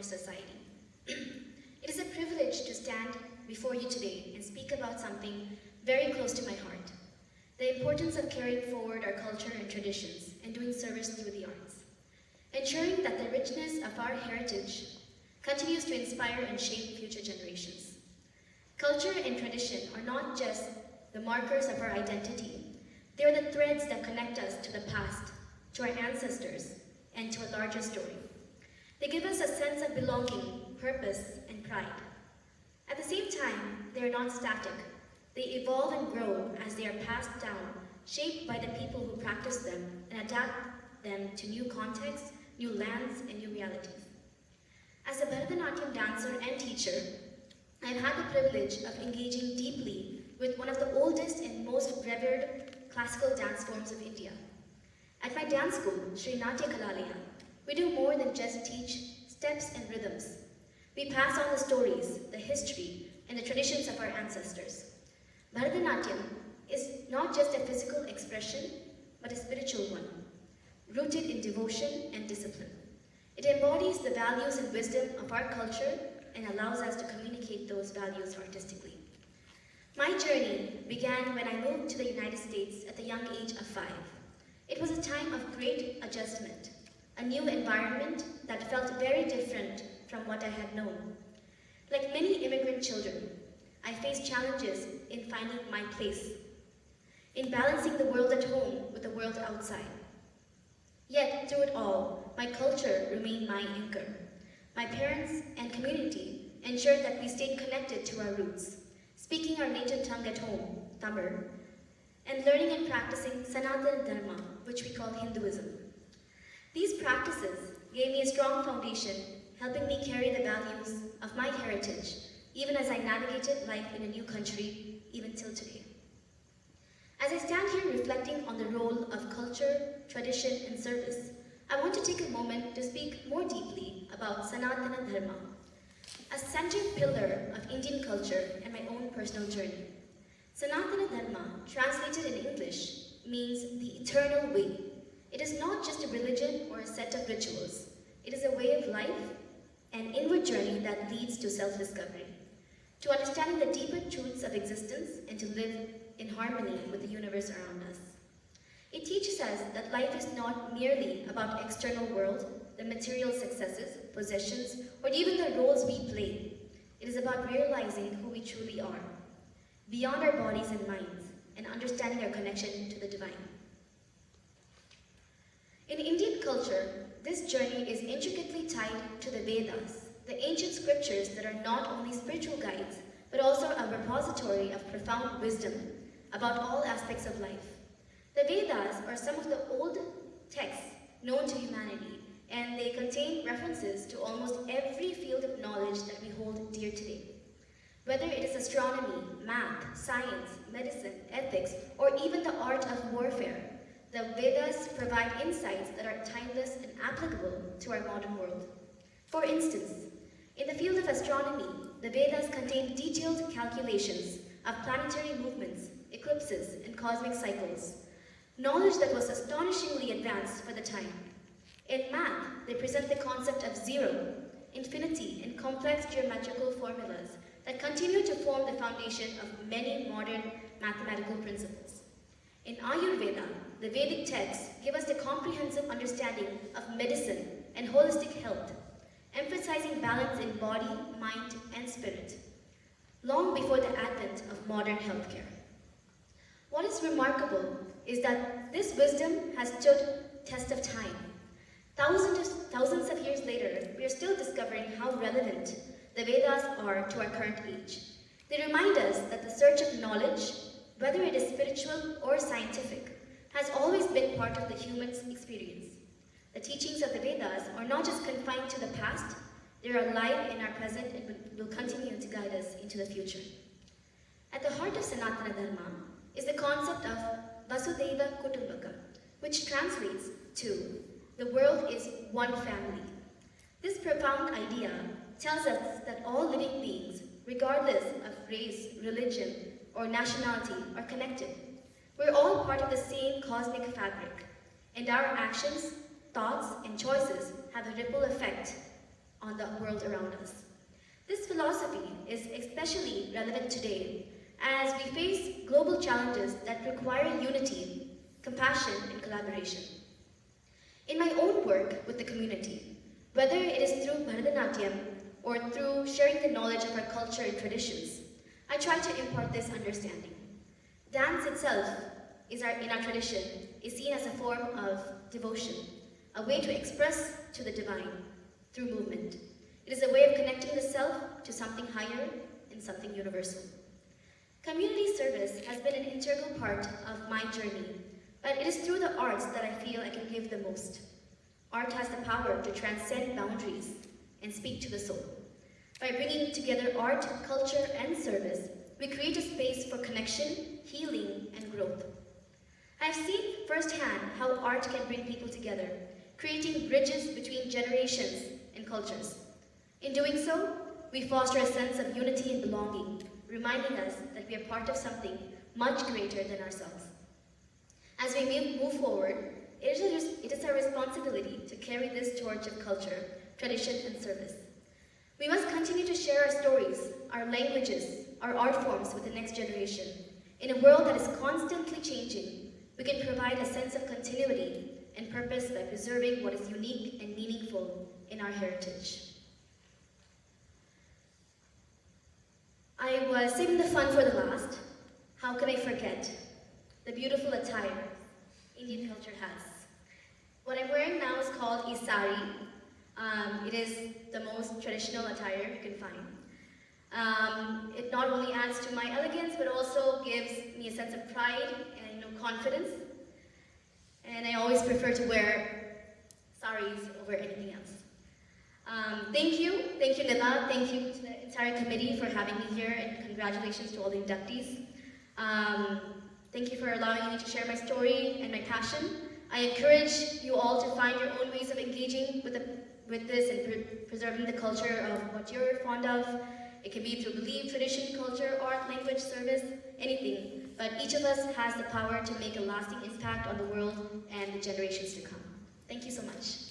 society. It is a privilege to stand before you today and speak about something very close to my heart, the importance of carrying forward our culture and traditions and doing service through the arts, ensuring that the richness of our heritage continues to inspire and shape future generations. Culture and tradition are not just the markers of our identity, they are the threads that connect us to the past, to our ancestors, and to a larger story. They give us a sense of belonging, purpose, and pride. At the same time, they are not static. They evolve and grow as they are passed down, shaped by the people who practice them and adapt them to new contexts, new lands, and new realities. As a Bharatanatyam dancer and teacher, I have had the privilege of engaging deeply with one of the oldest and most revered classical dance forms of India. At my dance school, Sri Natya Kalalaya, we do more than just teach steps and rhythms. We pass on the stories, the history, and the traditions of our ancestors. Bharatanatyam is not just a physical expression, but a spiritual one, rooted in devotion and discipline. It embodies the values and wisdom of our culture and allows us to communicate those values artistically. My journey began when I moved to the United States at the young age of 5. It was a time of great adjustment, a new environment that felt very different from what I had known. Like many immigrant children, I faced challenges in finding my place, in balancing the world at home with the world outside. Yet, through it all, my culture remained my anchor. My parents and community ensured that we stayed connected to our roots, speaking our native tongue at home, Tamil, and learning and practicing Sanatana Dharma, which we call Hinduism. These practices gave me a strong foundation, helping me carry the values of my heritage, even as I navigated life in a new country, even till today. As I stand here reflecting on the role of culture, tradition, and service, I want to take a moment to speak more deeply about Sanatana Dharma, a central pillar of Indian culture and my own personal journey. Sanatana Dharma, translated in English, means the eternal way. It is not just a religion or a set of rituals. It is a way of life, an inward journey that leads to self-discovery, to understanding the deeper truths of existence and to live in harmony with the universe around us. It teaches us that life is not merely about external world, the material successes, possessions, or even the roles we play. It is about realizing who we truly are, beyond our bodies and minds, and understanding our connection to the divine. In Indian culture, this journey is intricately tied to the Vedas, the ancient scriptures that are not only spiritual guides, but also a repository of profound wisdom about all aspects of life. The Vedas are some of the old texts known to humanity, and they contain references to almost every field of knowledge that we hold dear today. Whether it is astronomy, math, science, medicine, ethics, or even the art of warfare, the Vedas provide insights that are timeless and applicable to our modern world. For instance, in the field of astronomy, the Vedas contain detailed calculations of planetary movements, eclipses, and cosmic cycles, knowledge that was astonishingly advanced for the time. In math, they present the concept of zero, infinity, and complex geometrical formulas that continue to form the foundation of many modern mathematical principles. In Ayurveda, the Vedic texts give us the comprehensive understanding of medicine and holistic health, emphasizing balance in body, mind, and spirit, long before the advent of modern healthcare. What is remarkable is that this wisdom has stood test of time. Thousands of years later, we are still discovering how relevant the Vedas are to our current age. They remind us that the search of knowledge, whether it is spiritual or scientific, has always been part of the human's experience. The teachings of the Vedas are not just confined to the past, they are alive in our present and will continue to guide us into the future. At the heart of Sanatana Dharma is the concept of Vasudhaiva Kutumbakam, which translates to the world is one family. This profound idea tells us that all living beings, regardless of race, religion, or nationality, are connected. We're all part of the same cosmic fabric, and our actions, thoughts, and choices have a ripple effect on the world around us. This philosophy is especially relevant today as we face global challenges that require unity, compassion, and collaboration. In my own work with the community, whether it is through Bharatanatyam or through sharing the knowledge of our culture and traditions, I try to impart this understanding. Dance itself in our tradition is seen as a form of devotion, a way to express to the divine through movement. It is a way of connecting the self to something higher and something universal. Community service has been an integral part of my journey, but it is through the arts that I feel I can give the most. Art has the power to transcend boundaries and speak to the soul. By bringing together art, culture, and service, we create a space for connection, healing, and growth. I've seen firsthand how art can bring people together, creating bridges between generations and cultures. In doing so, we foster a sense of unity and belonging, reminding us that we are part of something much greater than ourselves. As we move forward, it is our responsibility to carry this torch of culture, tradition, and service. We must continue to share our stories, our languages, our art forms with the next generation. In a world that is constantly changing, we can provide a sense of continuity and purpose by preserving what is unique and meaningful in our heritage. I was saving the fun for the last. How can I forget the beautiful attire Indian culture has? What I'm wearing now is called a sari. It is the most traditional attire you can find. It not only adds to my elegance, but also gives me a sense of pride and confidence. And I always prefer to wear saris over anything else. Thank you Nila, thank you to the entire committee for having me here, and congratulations to all the inductees. Thank you for allowing me to share my story and my passion. I encourage you all to find your own ways of engaging with this and preserving the culture of what you're fond of. It can be through belief, tradition, culture, art, language, service, anything. But each of us has the power to make a lasting impact on the world and the generations to come. Thank you so much.